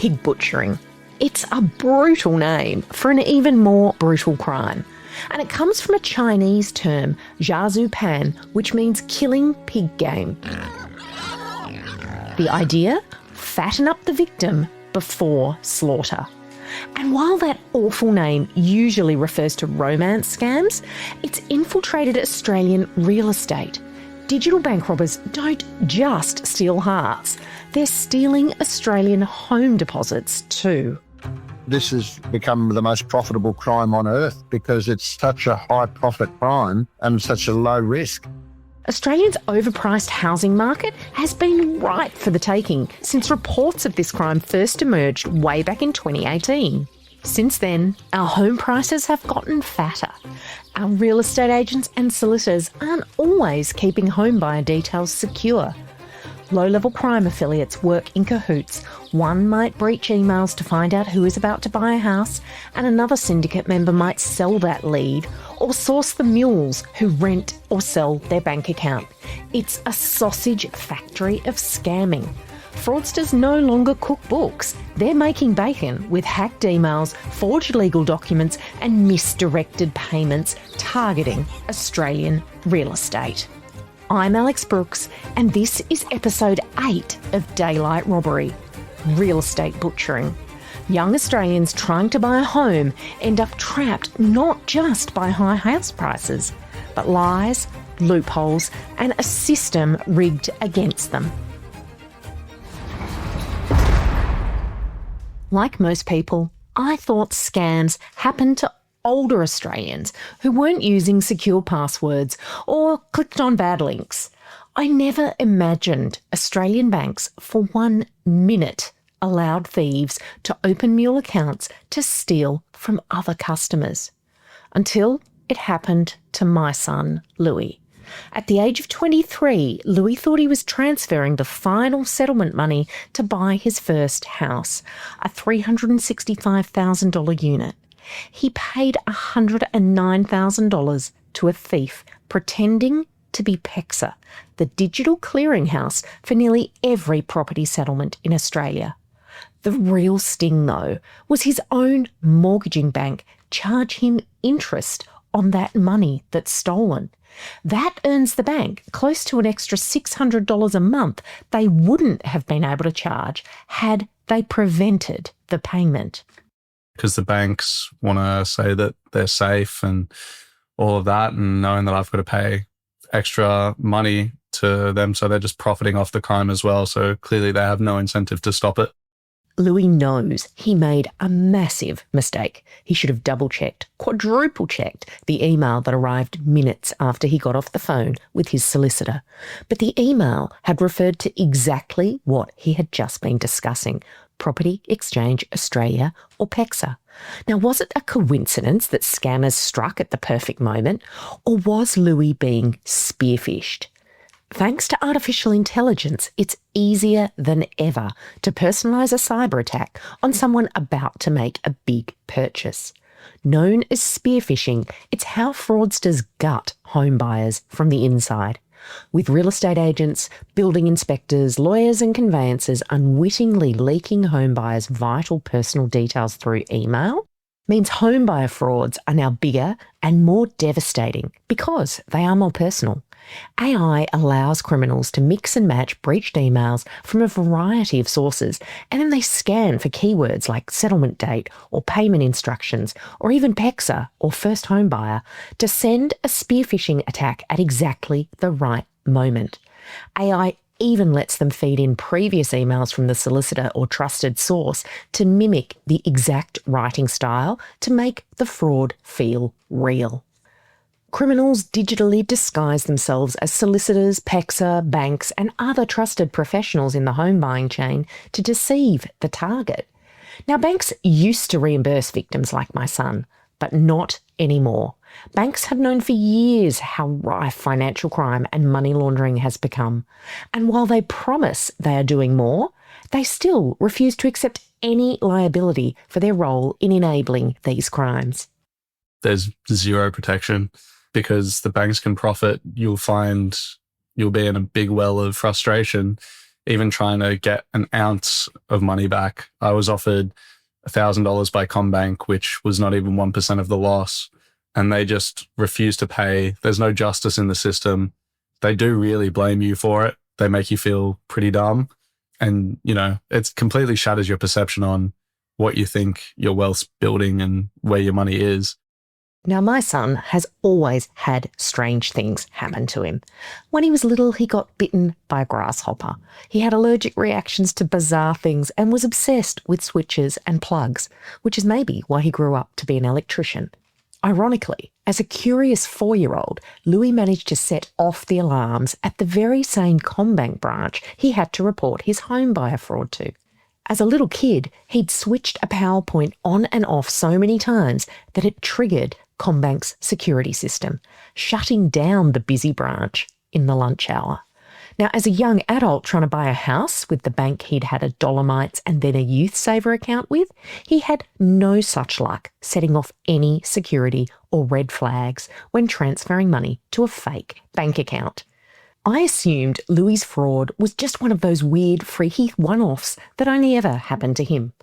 pig butchering. It's a brutal name for an even more brutal crime. And it comes from a Chinese term, jiazhu pan, which means killing pig game. The idea? Fatten up the victim before slaughter. And while that awful name usually refers to romance scams, it's infiltrated Australian real estate. Digital bank robbers don't just steal hearts, they're stealing Australian home deposits too. This has become the most profitable crime on earth because it's such a high profit crime and such a low risk. Australia's overpriced housing market has been ripe for the taking since reports of this crime first emerged way back in 2018. Since then, our home prices have gotten fatter. Our real estate agents and solicitors aren't always keeping home buyer details secure. Low-level crime affiliates work in cahoots. One might breach emails to find out who is about to buy a house, and another syndicate member might sell that lead or source the mules who rent or sell their bank account. It's a sausage factory of scamming. Fraudsters no longer cook books. They're making bacon with hacked emails, forged legal documents and misdirected payments targeting Australian real estate. I'm Alex Brooks, and this is episode 8 of Daylight Robbery, Real Estate Butchering. Young Australians trying to buy a home end up trapped not just by high house prices, but lies, loopholes, and a system rigged against them. Like most people, I thought scams happened to older Australians who weren't using secure passwords or clicked on bad links. I never imagined Australian banks for 1 minute allowed thieves to open Mule accounts to steal from other customers. Until it happened to my son, Louis. At the age of 23, Louis thought he was transferring the final settlement money to buy his first house, a $365,000 unit. He paid $109,000 to a thief pretending to be Pexa, the digital clearinghouse for nearly every property settlement in Australia. The real sting, though, was his own mortgaging bank charge him interest on that money that's stolen. That earns the bank close to an extra $600 a month they wouldn't have been able to charge had they prevented the payment. Because the banks want to say that they're safe and all of that, and knowing that I've got to pay extra money to them, so they're just profiting off the crime as well. So clearly they have no incentive to stop it. Louis knows he made a massive mistake. He should have double-checked, quadruple-checked the email that arrived minutes after he got off the phone with his solicitor. But the email had referred to exactly what he had just been discussing, Property Exchange Australia, or Pexa. Now, was it a coincidence that scammers struck at the perfect moment, or was Louis being spearphished? Thanks to artificial intelligence, it's easier than ever to personalise a cyber attack on someone about to make a big purchase. Known as spear phishing, it's how fraudsters gut home buyers from the inside. With real estate agents, building inspectors, lawyers and conveyancers unwittingly leaking home buyers' vital personal details through email, means home buyer frauds are now bigger and more devastating because they are more personal. AI allows criminals to mix and match breached emails from a variety of sources, and then they scan for keywords like settlement date or payment instructions or even Pexa or first home buyer to send a spear phishing attack at exactly the right moment. AI even lets them feed in previous emails from the solicitor or trusted source to mimic the exact writing style to make the fraud feel real. Criminals digitally disguise themselves as solicitors, Pexa, banks and other trusted professionals in the home buying chain to deceive the target. Now, banks used to reimburse victims like my son, but not anymore. Banks have known for years how rife financial crime and money laundering has become. And while they promise they are doing more, they still refuse to accept any liability for their role in enabling these crimes. There's zero protection. Because the banks can profit, you'll find you'll be in a big well of frustration even trying to get an ounce of money back. I was offered $1,000 by CommBank, which was not even 1% of the loss. And they just refuse to pay. There's no justice in the system. They do really blame you for it. They make you feel pretty dumb. And, it completely shatters your perception on what you think your wealth's building and where your money is. Now, my son has always had strange things happen to him. When he was little, he got bitten by a grasshopper. He had allergic reactions to bizarre things and was obsessed with switches and plugs, which is maybe why he grew up to be an electrician. Ironically, as a curious 4-year-old, Louis managed to set off the alarms at the very same CommBank branch he had to report his home buyer fraud to. As a little kid, he'd switched a PowerPoint on and off so many times that it triggered CommBank's security system, shutting down the busy branch in the lunch hour. Now, as a young adult trying to buy a house with the bank he'd had a Dolomites and then a Youth Saver account with, he had no such luck setting off any security or red flags when transferring money to a fake bank account. I assumed Louis' fraud was just one of those weird, freaky one-offs that only ever happened to him.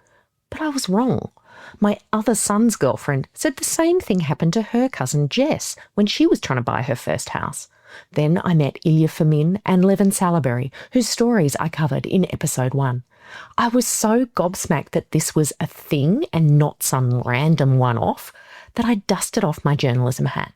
But I was wrong. My other son's girlfriend said the same thing happened to her cousin Jess when she was trying to buy her first house. Then I met Ilya Fomin and Levin Salaberry, whose stories I covered in episode 1. I was so gobsmacked that this was a thing and not some random one-off that I dusted off my journalism hat.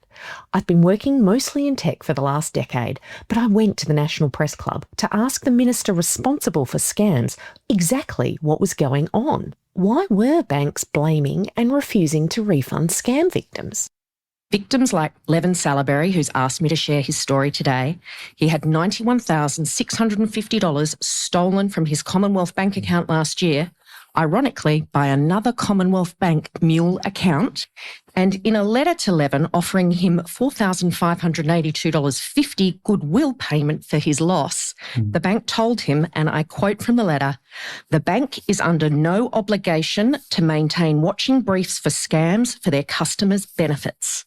I've been working mostly in tech for the last decade, but I went to the National Press Club to ask the minister responsible for scams exactly what was going on. Why were banks blaming and refusing to refund scam victims? Victims like Levin Salaberry, who's asked me to share his story today, he had $91,650 stolen from his Commonwealth Bank account last year, ironically by another Commonwealth Bank Mule account, and in a letter to Levin offering him $4,582.50 goodwill payment for his loss, the bank told him, and I quote from the letter, "The bank is under no obligation to maintain watching briefs for scams for their customers' benefits."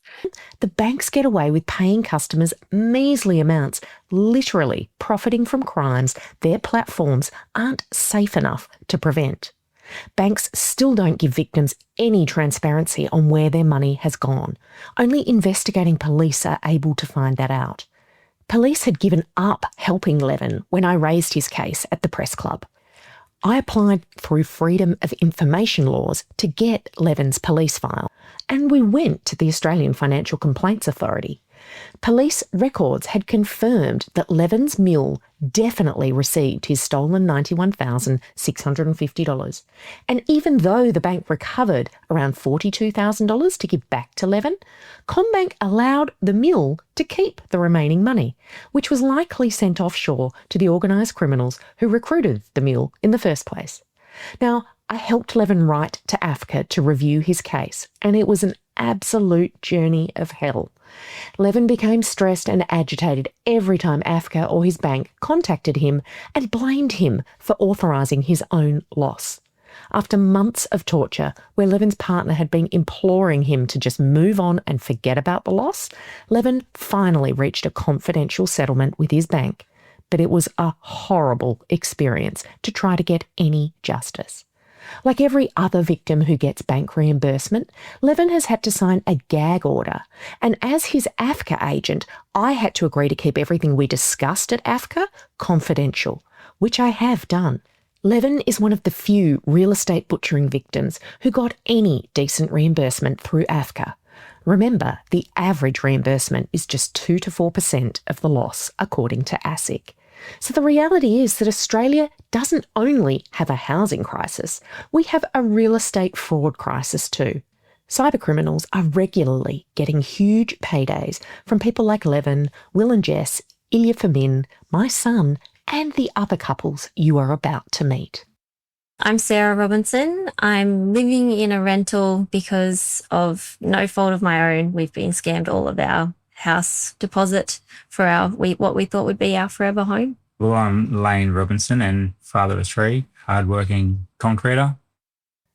The banks get away with paying customers measly amounts, literally profiting from crimes their platforms aren't safe enough to prevent. Banks still don't give victims any transparency on where their money has gone. Only investigating police are able to find that out. Police had given up helping Levin when I raised his case at the press club. I applied through Freedom of Information laws to get Levin's police file, and we went to the Australian Financial Complaints Authority. Police records had confirmed that Levin's Mule definitely received his stolen $91,650. And even though the bank recovered around $42,000 to give back to Levin, CommBank allowed the Mule to keep the remaining money, which was likely sent offshore to the organised criminals who recruited the Mule in the first place. Now, I helped Levin write to AFCA to review his case, and it was an absolute journey of hell. Levin became stressed and agitated every time AFCA or his bank contacted him and blamed him for authorising his own loss. After months of torture, where Levin's partner had been imploring him to just move on and forget about the loss, Levin finally reached a confidential settlement with his bank. But it was a horrible experience to try to get any justice. Like every other victim who gets bank reimbursement, Levin has had to sign a gag order. And as his AFCA agent, I had to agree to keep everything we discussed at AFCA confidential, which I have done. Levin is one of the few real estate butchering victims who got any decent reimbursement through AFCA. Remember, the average reimbursement is just 2 to 4% of the loss, according to ASIC. So the reality is that Australia doesn't only have a housing crisis, we have a real estate fraud crisis too. Cybercriminals are regularly getting huge paydays from people like Levin, Will and Jess, Ilya Fomin, my son, and the other couples you are about to meet. I'm Sarah Robinson. I'm living in a rental because of no fault of my own. We've been scammed all of our house deposit for what we thought would be our forever home. Well, I'm Laine Robinson and father of 3, hardworking concreter.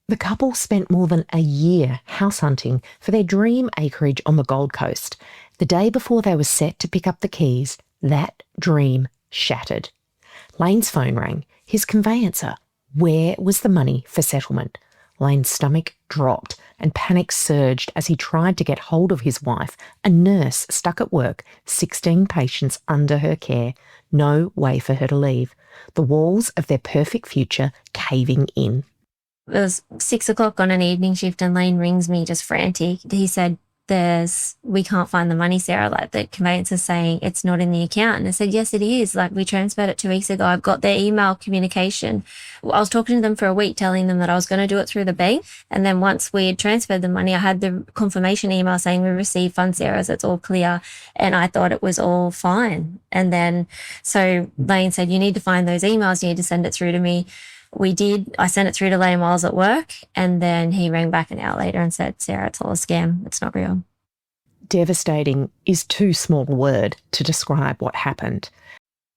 The couple spent more than a year house hunting for their dream acreage on the Gold Coast. The day before they were set to pick up the keys, that dream shattered. Laine's phone rang. His conveyancer. Where was the money for settlement? Laine's stomach dropped and panic surged as he tried to get hold of his wife, a nurse stuck at work, 16 patients under her care, no way for her to leave, the walls of their perfect future caving in. It was 6 o'clock on an evening shift and Laine rings me just frantic. He said, we can't find the money, Sarah. Like, the conveyancer's saying it's not in the account. And I said, yes, it is. Like, we transferred it 2 weeks ago. I've got their email communication. I was talking to them for a week, telling them that I was going to do it through the bank. And then once we had transferred the money, I had the confirmation email saying we received funds, Sarah, so it's all clear. And I thought it was all fine. And then, so Laine said, you need to find those emails. You need to send it through to me. We did. I sent it through to Laine while I was at work, and then he rang back an hour later and said, Sarah, it's all a scam. It's not real. Devastating is too small a word to describe what happened.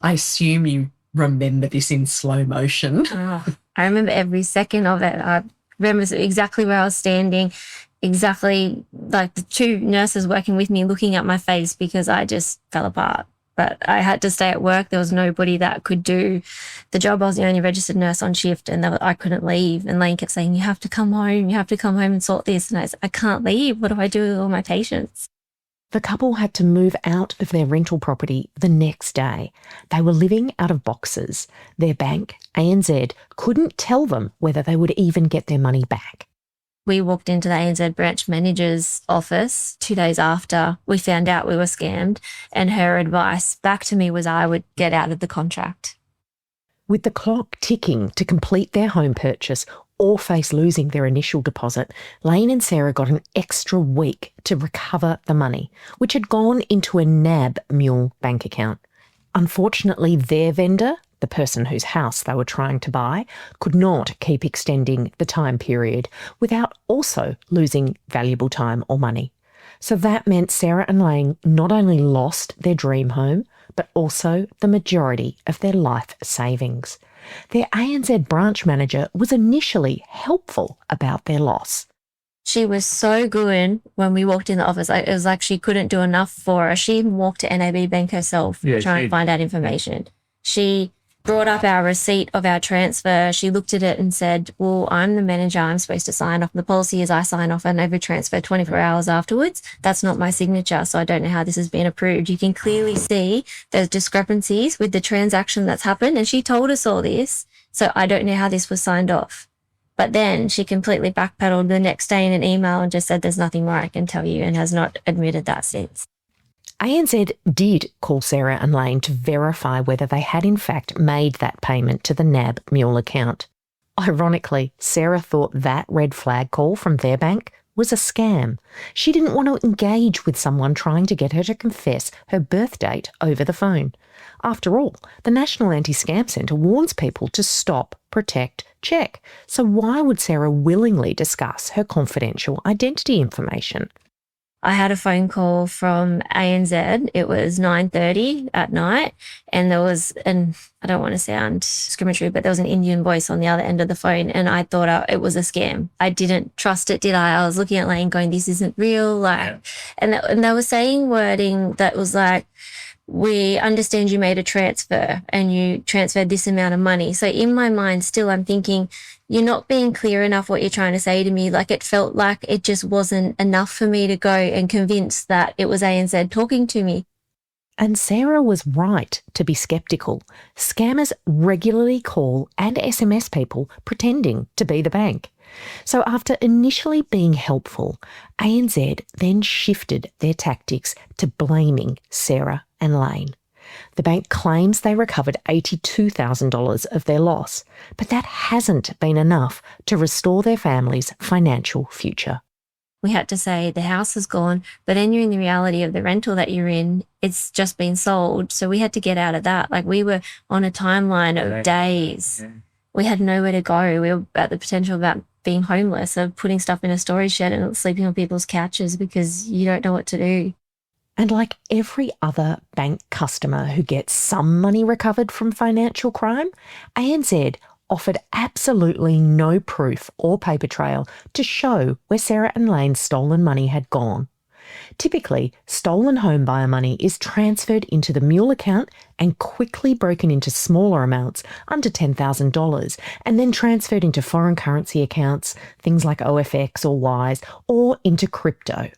I assume you remember this in slow motion. Oh, I remember every second of it. I remember exactly where I was standing, exactly like the 2 nurses working with me looking at my face because I just fell apart. But I had to stay at work. There was nobody that could do the job. I was the only registered nurse on shift and I couldn't leave. And Laine kept saying, you have to come home. You have to come home and sort this. And I said, I can't leave. What do I do with all my patients? The couple had to move out of their rental property the next day. They were living out of boxes. Their bank, ANZ, couldn't tell them whether they would even get their money back. We walked into the ANZ branch manager's office 2 days after we found out we were scammed, and her advice back to me was I would get out of the contract. With the clock ticking to complete their home purchase or face losing their initial deposit, Laine and Sarah got an extra week to recover the money, which had gone into a NAB Mule bank account. Unfortunately, their vendor, the person whose house they were trying to buy, could not keep extending the time period without also losing valuable time or money. So that meant Sarah and Laine not only lost their dream home, but also the majority of their life savings. Their ANZ branch manager was initially helpful about their loss. She was so good when we walked in the office. It was like she couldn't do enough for us. She even walked to NAB Bank herself to try and find out information. She brought up our receipt of our transfer. She looked at it and said, well, I'm the manager. I'm supposed to sign off. The policy is I sign off on every transfer 24 hours afterwards. That's not my signature, so I don't know how this has been approved. You can clearly see there's discrepancies with the transaction that's happened, and she told us all this, so I don't know how this was signed off. But then she completely backpedaled the next day in an email and just said there's nothing more I can tell you, and has not admitted that since. ANZ did call Sarah and Laine to verify whether they had in fact made that payment to the NAB Mule account. Ironically, Sarah thought that red flag call from their bank was a scam. She didn't want to engage with someone trying to get her to confess her birth date over the phone. After all, the National Anti-Scam Centre warns people to stop, protect, check. So why would Sarah willingly discuss her confidential identity information? I had a phone call from ANZ. It was 9:30 at night, and there was I don't want to sound discriminatory, but there was an Indian voice on the other end of the phone, and I thought it was a scam. I didn't trust it, did I? I was looking at Laine going, this isn't real. And they were saying wording that was like, we understand you made a transfer and you transferred this amount of money. So in my mind still, I'm thinking, you're not being clear enough what you're trying to say to me. Like, it felt like it just wasn't enough for me to go and convince that it was ANZ talking to me. And Sarah was right to be sceptical. Scammers regularly call and SMS people pretending to be the bank. So after initially being helpful, ANZ then shifted their tactics to blaming Sarah and Laine. The bank claims they recovered $82,000 of their loss, but that hasn't been enough to restore their family's financial future. We had to say the house is gone, but then you're in the reality of the rental that you're in. It's just been sold. So we had to get out of that. Like, we were on a timeline of days. Yeah. We had nowhere to go. We were at the potential about being homeless, of putting stuff in a storage shed and sleeping on people's couches because you don't know what to do. And like every other bank customer who gets some money recovered from financial crime, ANZ offered absolutely no proof or paper trail to show where Sarah and Laine's stolen money had gone. Typically, stolen home buyer money is transferred into the Mule account and quickly broken into smaller amounts under $10,000 and then transferred into foreign currency accounts, things like OFX or Wise, or into crypto.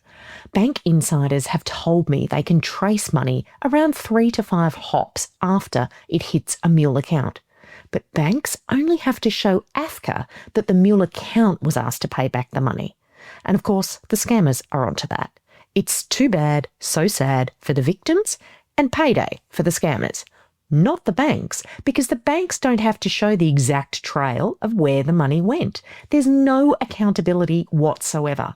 Bank insiders have told me they can trace money around 3 to 5 hops after it hits a Mule account. But banks only have to show AFCA that the Mule account was asked to pay back the money. And of course, the scammers are onto that. It's too bad, so sad for the victims and payday for the scammers. Not the banks, because the banks don't have to show the exact trail of where the money went. There's no accountability whatsoever.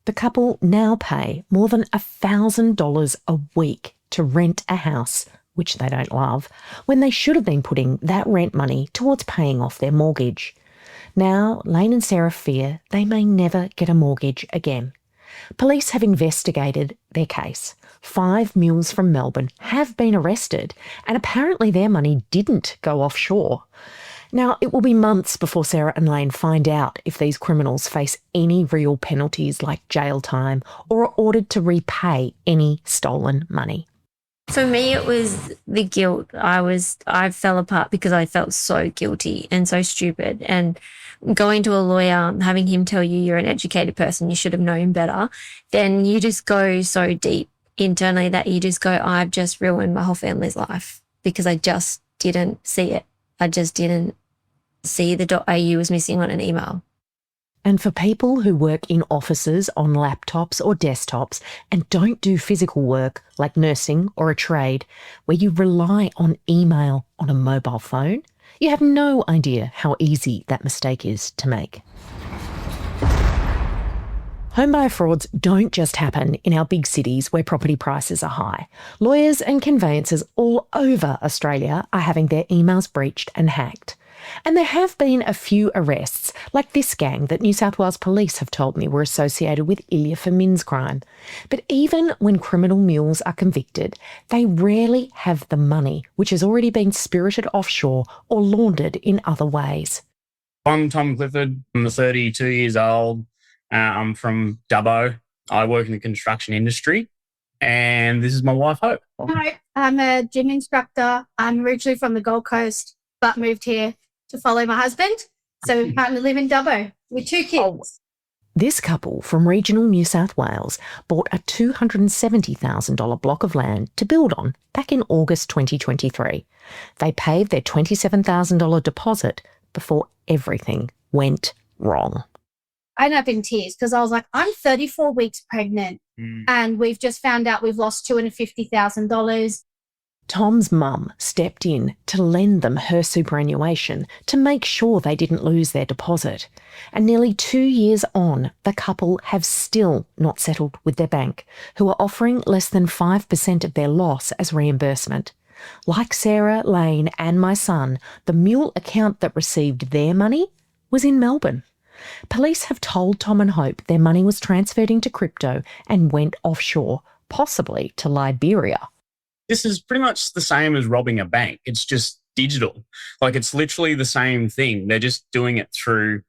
The couple now pay more than $1,000 a week to rent a house, which they don't love, when they should have been putting that rent money towards paying off their mortgage. Now, Laine and Sarah fear they may never get a mortgage again. Police have investigated their case. 5 mules from Melbourne have been arrested, and apparently their money didn't go offshore. Now, it will be months before Sarah and Laine find out if these criminals face any real penalties like jail time or are ordered to repay any stolen money. For me, it was the guilt. I fell apart because I felt so guilty and so stupid. And going to a lawyer, having him tell you you're an educated person, you should have known better, then you just go so deep internally that you just go, I've just ruined my whole family's life because I just didn't see it. I just didn't see the .au was missing on an email. And for people who work in offices on laptops or desktops and don't do physical work like nursing or a trade, where you rely on email on a mobile phone, you have no idea how easy that mistake is to make. Homebuyer frauds don't just happen in our big cities where property prices are high. Lawyers and conveyancers all over Australia are having their emails breached and hacked. And there have been a few arrests, like this gang that New South Wales police have told me were associated with Ilya Famin's crime. But even when criminal mules are convicted, they rarely have the money, which has already been spirited offshore or laundered in other ways. I'm Tom Clifford. I'm 32 years old. I'm from Dubbo. I work in the construction industry. And this is my wife, Hope. Hi, I'm a gym instructor. I'm originally from the Gold Coast, but moved here to follow my husband. So we currently live in Dubbo with 2 kids. This couple from regional New South Wales bought a $270,000 block of land to build on back in August 2023. They paid their $27,000 deposit before everything went wrong. I ended up in tears because I was like, I'm 34 weeks pregnant and we've just found out we've lost $250,000. Tom's mum stepped in to lend them her superannuation to make sure they didn't lose their deposit. And nearly 2 years on, the couple have still not settled with their bank, who are offering less than 5% of their loss as reimbursement. Like Sarah, Laine and my son, the Mule account that received their money was in Melbourne. Police have told Tom and Hope their money was transferred into crypto and went offshore, possibly to Liberia. This is pretty much the same as robbing a bank. It's just digital. Like, it's literally the same thing. They're just doing it through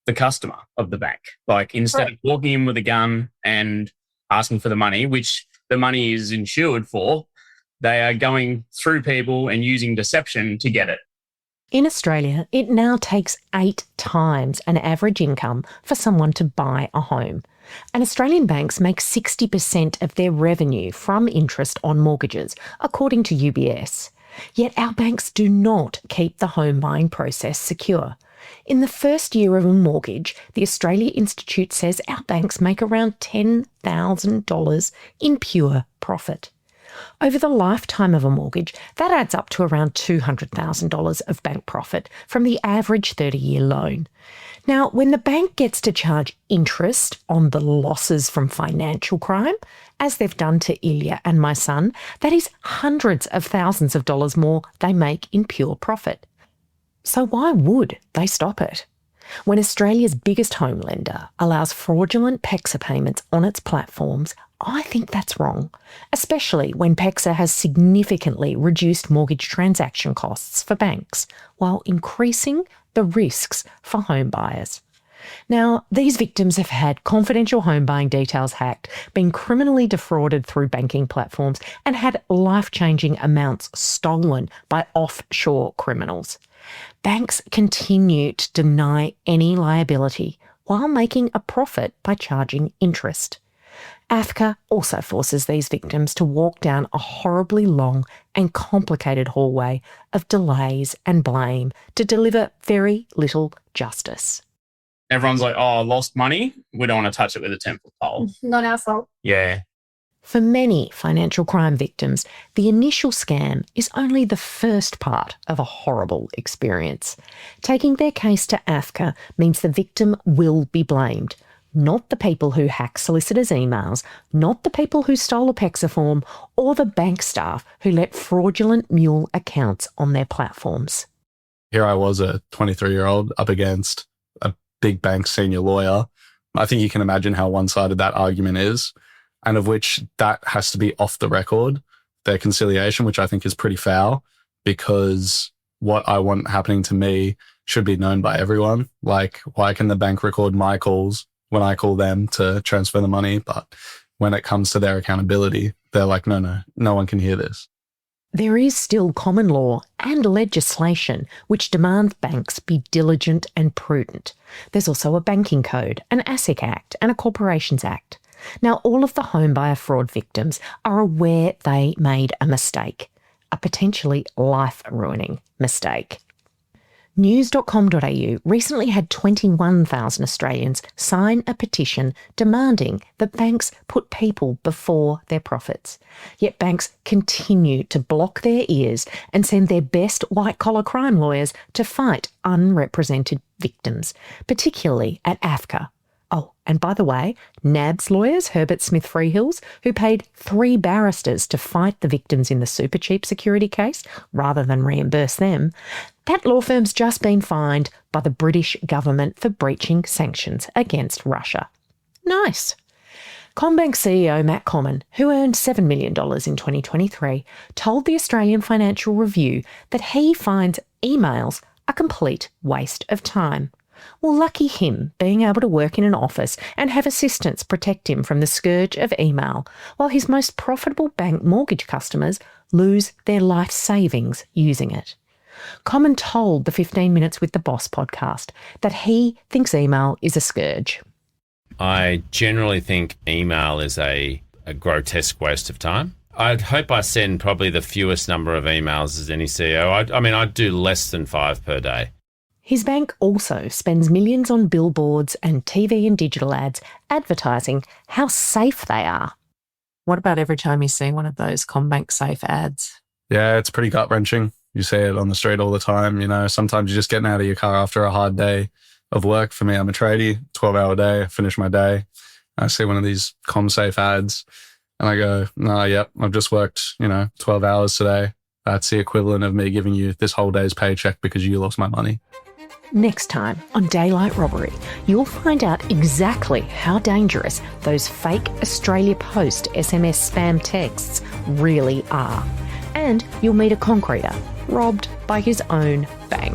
the customer of the bank. Like, instead of walking in with a gun and asking for the money, which the money is insured for, they are going through people and using deception to get it. In Australia, it now takes 8 times an average income for someone to buy a home. And Australian banks make 60% of their revenue from interest on mortgages, according to UBS. Yet our banks do not keep the home buying process secure. In the first year of a mortgage, the Australia Institute says our banks make around $10,000 in pure profit. Over the lifetime of a mortgage, that adds up to around $200,000 of bank profit from the average 30-year loan. Now, when the bank gets to charge interest on the losses from financial crime, as they've done to Ilya and my son, that is hundreds of thousands of dollars more they make in pure profit. So why would they stop it? When Australia's biggest home lender allows fraudulent Pexa payments on its platforms, I think that's wrong, especially when Pexa has significantly reduced mortgage transaction costs for banks while increasing the risks for home buyers. Now, these victims have had confidential home buying details hacked, been criminally defrauded through banking platforms, and had life-changing amounts stolen by offshore criminals. Banks continue to deny any liability while making a profit by charging interest. AFCA also forces these victims to walk down a horribly long and complicated hallway of delays and blame to deliver very little justice. Everyone's like, oh, I lost money. We don't want to touch it with a 10-foot pole. Not our fault. Yeah. For many financial crime victims, the initial scam is only the first part of a horrible experience. Taking their case to AFCA means the victim will be blamed, not the people who hack solicitors' emails, not the people who stole a Pexa form, or the bank staff who let fraudulent Mule accounts on their platforms. Here I was, a 23-year-old, up against a big bank senior lawyer. I think you can imagine how one-sided that argument is, and of which that has to be off the record, their conciliation, which I think is pretty foul, because what I want happening to me should be known by everyone. Like, why can the bank record my calls when I call them to transfer the money, but when it comes to their accountability, they're like, no one can hear this. There is still common law and legislation which demand banks be diligent and prudent. There's also a banking code, an ASIC Act, and a Corporations Act. Now, all of the homebuyer fraud victims are aware they made a mistake, a potentially life-ruining mistake. News.com.au recently had 21,000 Australians sign a petition demanding that banks put people before their profits. Yet banks continue to block their ears and send their best white-collar crime lawyers to fight unrepresented victims, particularly at AFCA. Oh, and by the way, NAB's lawyers, Herbert Smith Freehills, who paid 3 barristers to fight the victims in the super cheap security case rather than reimburse them, that law firm's just been fined by the British government for breaching sanctions against Russia. Nice. CommBank CEO Matt Comyn, who earned $7 million in 2023, told the Australian Financial Review that he finds emails a complete waste of time. Well, lucky him, being able to work in an office and have assistants protect him from the scourge of email, while his most profitable bank mortgage customers lose their life savings using it. Comyn told the 15 Minutes with the Boss podcast that he thinks email is a scourge. I generally think email is a grotesque waste of time. I'd hope I send probably the fewest number of emails as any CEO. I mean, I'd do less than 5 per day. His bank also spends millions on billboards and TV and digital ads advertising how safe they are. What about every time you see one of those CommBank safe ads? Yeah, it's pretty gut-wrenching. You see it on the street all the time. You know, sometimes you're just getting out of your car after a hard day of work. For me, I'm a tradie, 12-hour day, I finish my day. I see one of these CommSafe ads and I go, I've just worked, 12 hours today. That's the equivalent of me giving you this whole day's paycheck because you lost my money. Next time on Daylight Robbery, you'll find out exactly how dangerous those fake Australia Post SMS spam texts really are. And you'll meet a concreter robbed by his own bank.